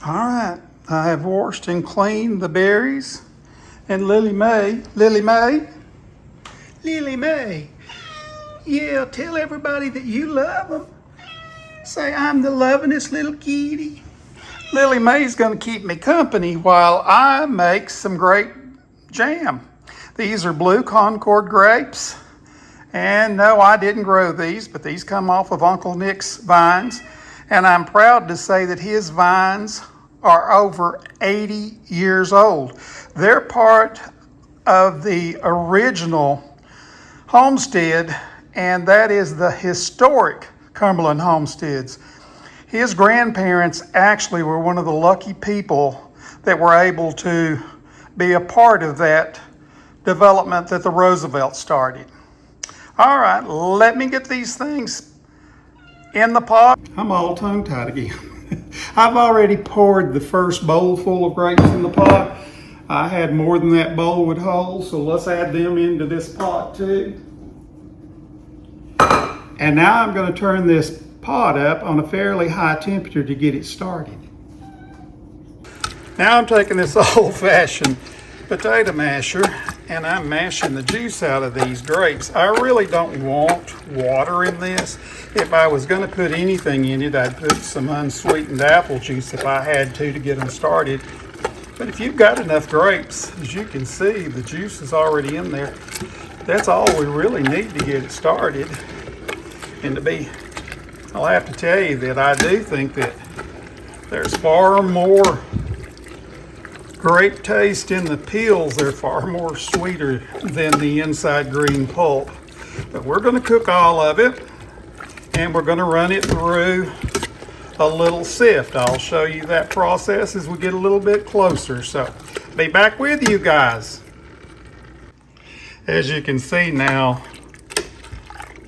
All right, I have washed and cleaned the berries. And Lily Mae, yeah, tell everybody that you love them. Say, I'm the lovingest little kitty. Lily Mae's gonna keep me company while I make some grape jam. These are blue Concord grapes. And no, I didn't grow these, but these come off of Uncle Nick's vines. And I'm proud to say that his vines are over 80 years old. They're part of the original homestead, and that is the historic Cumberland homesteads. His grandparents actually were one of the lucky people that were able to be a part of that development that the Roosevelts started. All right, let me get these things in the pot. I'm all tongue-tied again. I've already poured the first bowl full of grapes in the pot. I had more than that bowl would hold, so let's add them into this pot too. And now I'm going to turn this pot up on a fairly high temperature to get it started. Now I'm taking this old-fashioned potato masher and I'm mashing the juice out of these grapes. I really don't want water in this. If I was going to put anything in it, I'd put some unsweetened apple juice if I had to get them started. But if you've got enough grapes, as you can see, the juice is already in there. That's all we really need to get it started. And I'll have to tell you that I do think that there's far more grape taste in the peels. They're far more sweeter than the inside green pulp. But we're going to cook all of it, and we're going to run it through a little sift. I'll show you that process as we get a little bit closer. So be back with you guys. As you can see now,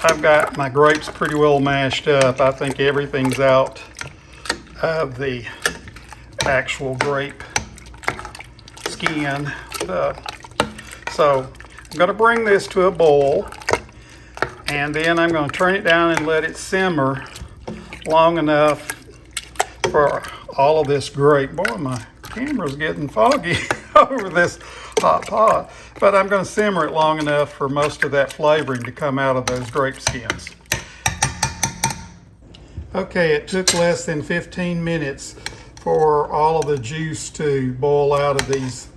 I've got my grapes pretty well mashed up. I think everything's out of the actual grape skin. So I'm going to bring this to a boil, and then I'm going to turn it down and let it simmer long enough for all of this grape. Boy, my camera's getting foggy over this hot pot. But I'm going to simmer it long enough for most of that flavoring to come out of those grape skins. Okay, it took less than 15 minutes for all of the juice to boil out of these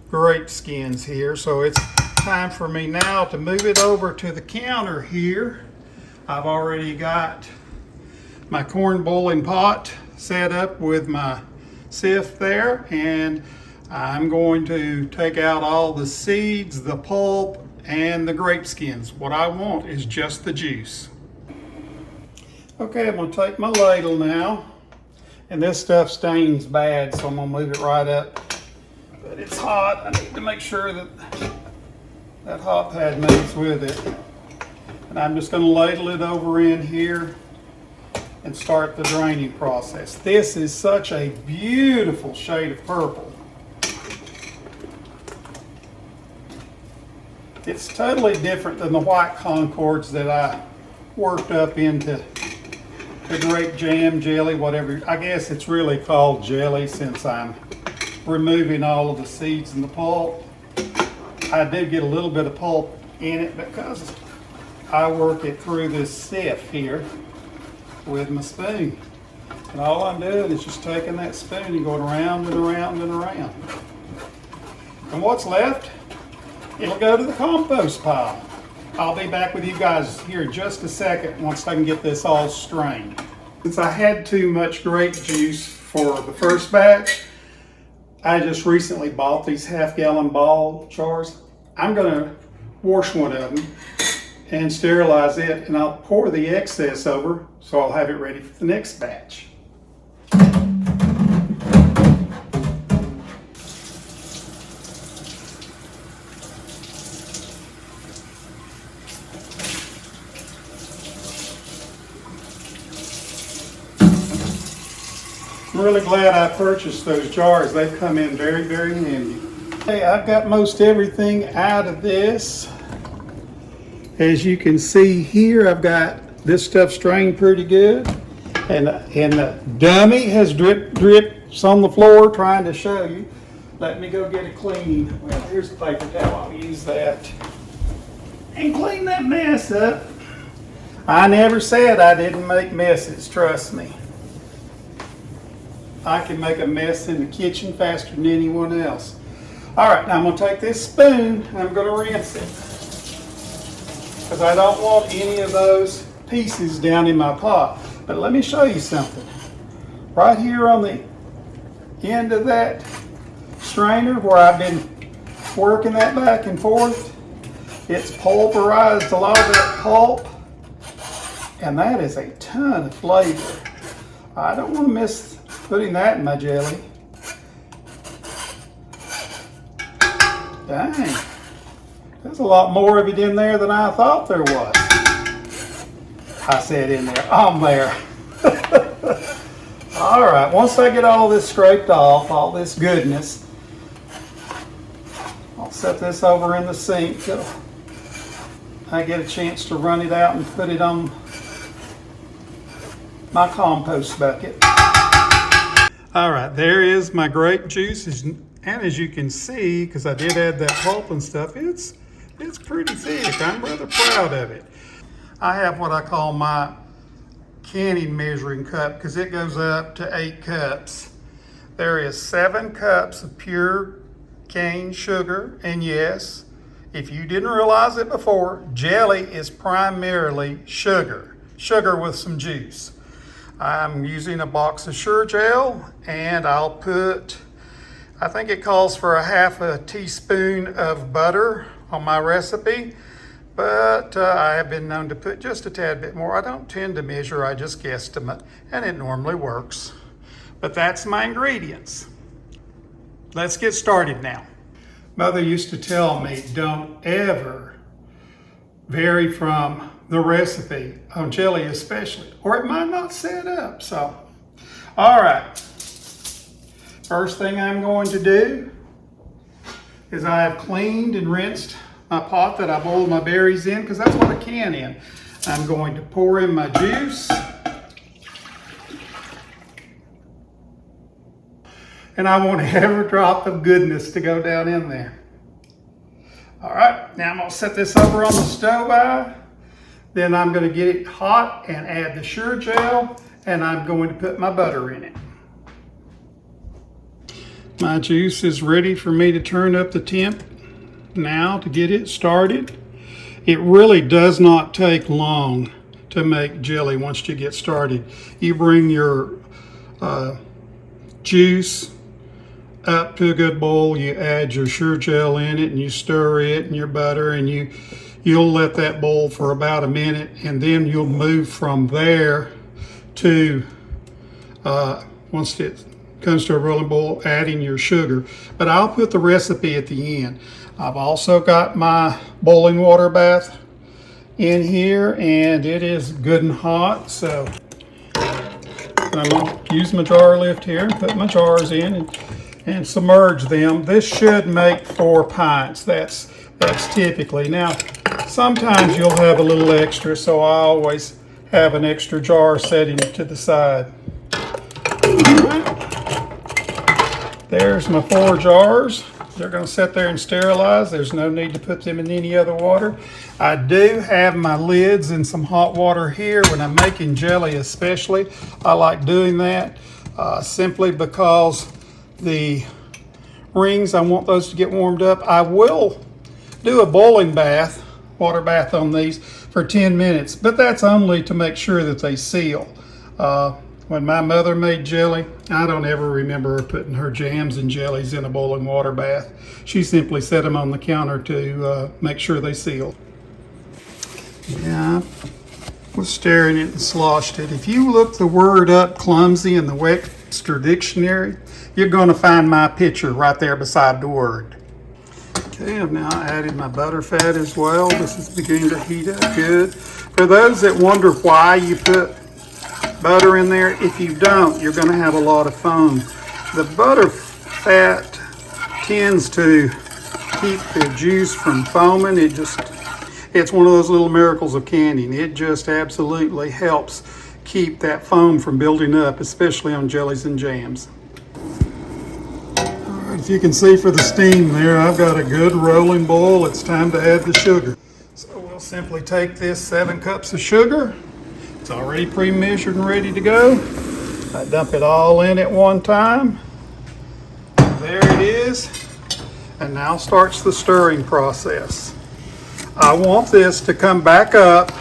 grape skins here. So it's time for me now to move it over to the counter here. I've already got my corn boiling pot set up with my sift there, and I'm going to take out all the seeds, the pulp, and the grape skins. What I want is just the juice. Okay, I'm going to take my ladle now, and this stuff stains bad, so I'm going to move it right up. But it's hot. I need to make sure that that hot pad moves with it. And I'm just going to ladle it over in here and start the draining process. This is such a beautiful shade of purple. It's totally different than the white Concords that I worked up into the grape jam, jelly, whatever. I guess it's really called jelly since I'm removing all of the seeds and the pulp. I do get a little bit of pulp in it because I work it through this sieve here with my spoon. And all I'm doing is just taking that spoon and going around and around and around. And what's left, it'll go to the compost pile. I'll be back with you guys here in just a second once I can get this all strained. Since I had too much grape juice for the first batch, I just recently bought these half-gallon ball jars. I'm gonna wash one of them and sterilize it, and I'll pour the excess over so I'll have it ready for the next batch. I'm really glad I purchased those jars. They've come in very, very handy. Okay, I've got most everything out of this. As you can see here, I've got this stuff strained pretty good. And the dummy has drips on the floor trying to show you. Let me go get it clean. Well, here's the paper towel. I'll use that and clean that mess up. I never said I didn't make messes, trust me. I can make a mess in the kitchen faster than anyone else. All right, now I'm gonna take this spoon and I'm gonna rinse it, because I don't want any of those pieces down in my pot. But let me show you something. Right here on the end of that strainer where I've been working that back and forth, it's pulverized a lot of that pulp, and that is a ton of flavor. I don't want to miss putting that in my jelly. Dang, there's a lot more of it in there than I thought there was. I said in there, on there. All right, once I get all this scraped off, all this goodness, I'll set this over in the sink till I get a chance to run it out and put it on my compost bucket. All right, there is my grape juice. And as you can see, because I did add that pulp and stuff, it's pretty thick. I'm rather proud of it. I have what I call my canning measuring cup because it goes up to 8 cups. There is 7 cups of pure cane sugar, and yes, if you didn't realize it before, jelly is primarily sugar with some juice. I'm using a box of Sure Gel, and I'll put, I think it calls for a half a teaspoon of butter on my recipe. But I have been known to put just a tad bit more. I don't tend to measure, I just guesstimate, and it normally works. But that's my ingredients. Let's get started now. Mother used to tell me, don't ever vary from the recipe, on jelly especially, or it might not set up. So, all right. First thing I'm going to do is I have cleaned and rinsed my pot that I boiled my berries in, because that's what I can in. I'm going to pour in my juice. And I want every drop of goodness to go down in there. All right, now I'm gonna set this over on the stove. Then I'm gonna get it hot and add the Sure Gel, and I'm going to put my butter in it. My juice is ready for me to turn up the temp now to get it started. It really does not take long to make jelly once you get started. You bring your juice up to a good boil, you add your Sure Gel in it, and you stir it and your butter, and you'll let that boil for about a minute, and then you'll move from there to once it comes to a rolling boil, adding your sugar. But I'll put the recipe at the end. I've also got my boiling water bath in here, and it is good and hot. So I'm gonna use my jar lift here and put my jars in and submerge them. This should make 4 pints. That's typically. Now, sometimes you'll have a little extra, so I always have an extra jar setting to the side. All right. There's my 4 jars. They're going to sit there and sterilize. There's no need to put them in any other water. I do have my lids in some hot water here when I'm making jelly especially. I like doing that simply because the rings, I want those to get warmed up. I will do a boiling bath, water bath on these for 10 minutes, but that's only to make sure that they seal. When my mother made jelly, I don't ever remember her putting her jams and jellies in a boiling water bath. She simply set them on the counter to make sure they sealed. Yeah, I was staring at it and sloshed it. If you look the word up clumsy in the Webster Dictionary, you're going to find my picture right there beside the word. Okay, I've now added my butter fat as well. This is beginning to heat up good. For those that wonder why you put butter in there, if you don't, you're going to have a lot of foam. The butter fat tends to keep the juice from foaming. It's one of those little miracles of canning. It just absolutely helps keep that foam from building up, especially on jellies and jams. All right, if you can see for the steam there, I've got a good rolling boil. It's time to add the sugar. So we'll simply take this 7 cups of sugar. It's already pre-measured and ready to go. I dump it all in at one time. There it is. And now starts the stirring process. I want this to come back up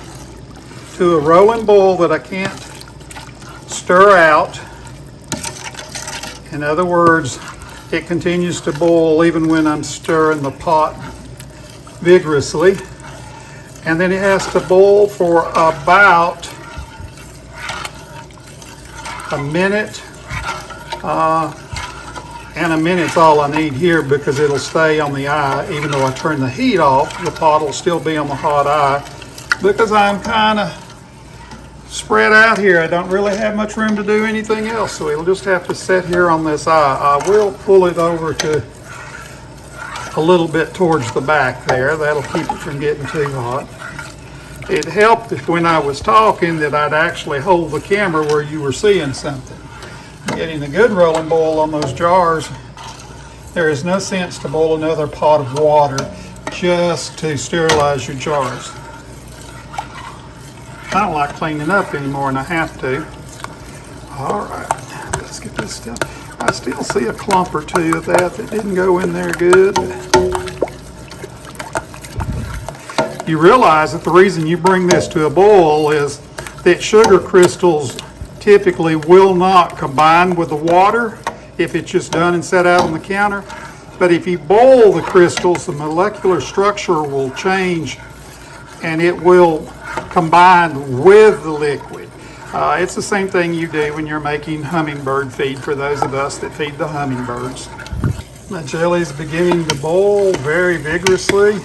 to a rolling boil that I can't stir out. In other words, it continues to boil even when I'm stirring the pot vigorously. And then it has to boil for about a minute. And a minute's all I need here because it'll stay on the eye. Even though I turn the heat off, the pot will still be on the hot eye because I'm kind of spread out here. I don't really have much room to do anything else, so it'll just have to sit here on this eye. I will pull it over to a little bit towards the back there. That'll keep it from getting too hot. It helped if when I was talking that I'd actually hold the camera where you were seeing something. Getting a good rolling boil on those jars, there is no sense to boil another pot of water just to sterilize your jars. I don't like cleaning up anymore and I have to. All right, let's get this stuff. I still see a clump or two of that didn't go in there good. You realize that the reason you bring this to a boil is that sugar crystals typically will not combine with the water if it's just done and set out on the counter. But if you boil the crystals, the molecular structure will change and it will combine with the liquid. It's the same thing you do when you're making hummingbird feed for those of us that feed the hummingbirds. My jelly is beginning to boil very vigorously,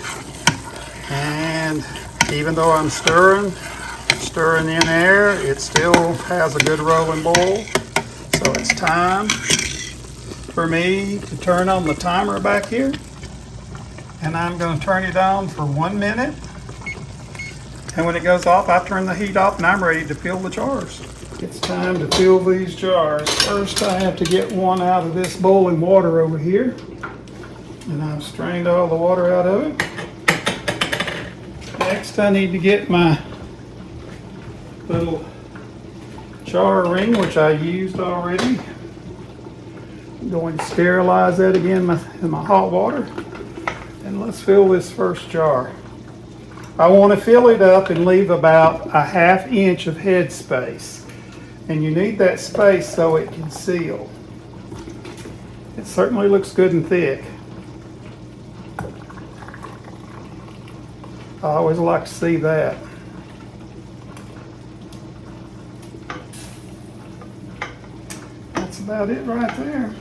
and even though I'm stirring in air, it still has a good rolling boil. So it's time for me to turn on the timer back here, and I'm going to turn it on for 1 minute. And when it goes off, I turn the heat off and I'm ready to fill the jars. It's time to fill these jars. First, I have to get one out of this boiling water over here, and I've strained all the water out of it. Next, I need to get my little jar ring, which I used already. I'm going to sterilize that again in my hot water. And let's fill this first jar. I want to fill it up and leave about a 1/2 inch of head space. And you need that space so it can seal. It certainly looks good and thick. I always like to see that. That's about it right there.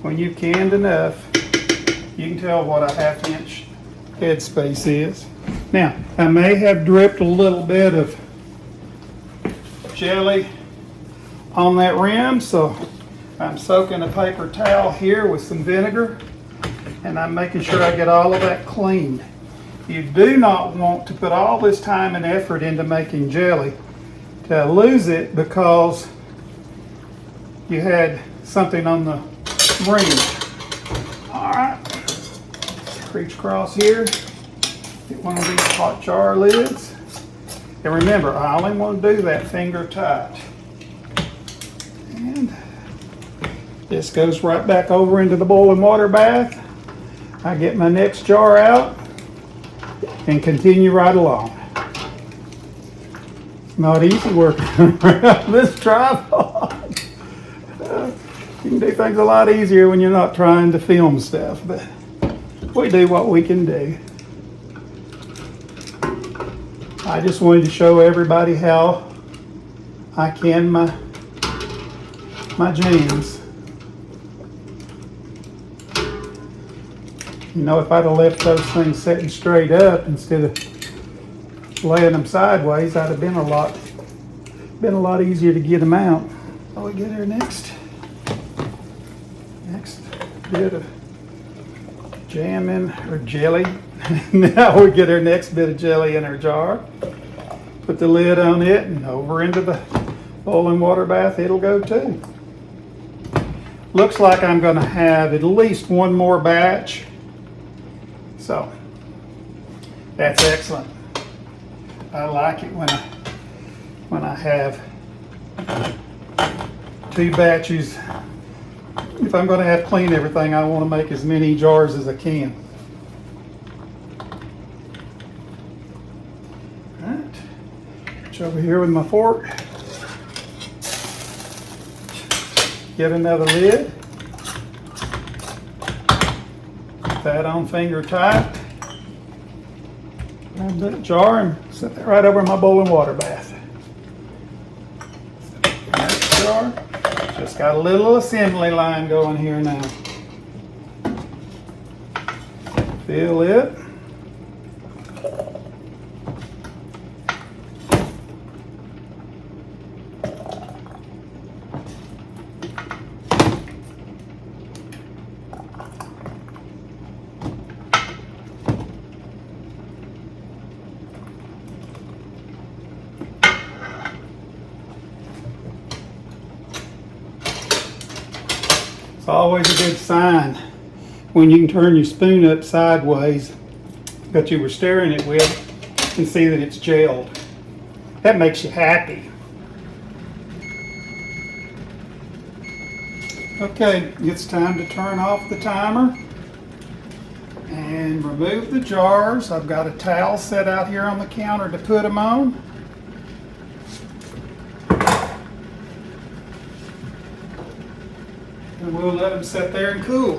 When you've canned enough, you can tell what a 1/2 inch head space is. Now, I may have dripped a little bit of jelly on that rim, so I'm soaking a paper towel here with some vinegar, and I'm making sure I get all of that clean. You do not want to put all this time and effort into making jelly to lose it because you had something on the ring. All right, reach across here, get one of these hot jar lids. And remember, I only want to do that finger tight. And this goes right back over into the boiling water bath. I get my next jar out and continue right along. It's not easy working around this tripod. You can do things a lot easier when you're not trying to film stuff, but we do what we can do. I just wanted to show everybody how I can my jams. You know, if I'd have left those things sitting straight up instead of laying them sideways, I'd have been a lot easier to get them out. So we get our next bit of jam in, or jelly. Now we get our next bit of jelly in our jar. Put the lid on it and over into the boiling water bath it'll go too. Looks like I'm going to have at least one more batch. So that's excellent. I like it when I have 2 batches. If I'm going to have clean everything, I want to make as many jars as I can. All right. Reach over here with my fork. Get another lid. Put that on finger tight. Grab that jar and set that right over my boiling water bath. Next jar. Just got a little assembly line going here now. Fill it. It's always a good sign when you can turn your spoon up sideways that you were stirring it with and see that it's gelled. That makes you happy. Okay, it's time to turn off the timer and remove the jars. I've got a towel set out here on the counter to put them on. And we'll let them sit there and cool.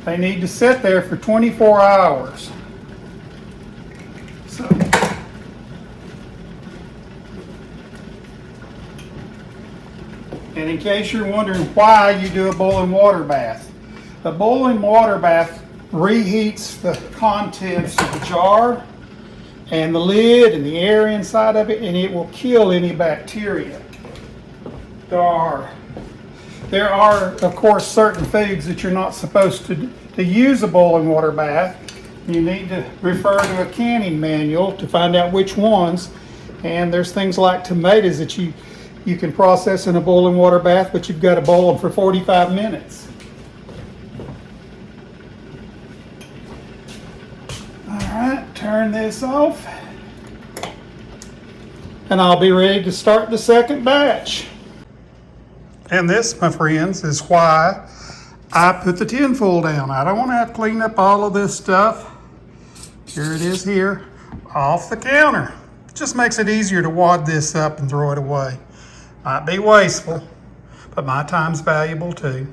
They need to sit there for 24 hours. So, and in case you're wondering why you do a boiling water bath, the boiling water bath reheats the contents of the jar and the lid and the air inside of it, and it will kill any bacteria. There are, of course, certain foods that you're not supposed to use a boiling water bath. You need to refer to a canning manual to find out which ones. And there's things like tomatoes that you can process in a boiling water bath, but you've got to boil them for 45 minutes. All right, turn this off. And I'll be ready to start the second batch. And this, my friends, is why I put the tin foil down. I don't want to have to clean up all of this stuff. Here it is here, off the counter. Just makes it easier to wad this up and throw it away. Might be wasteful, but my time's valuable too.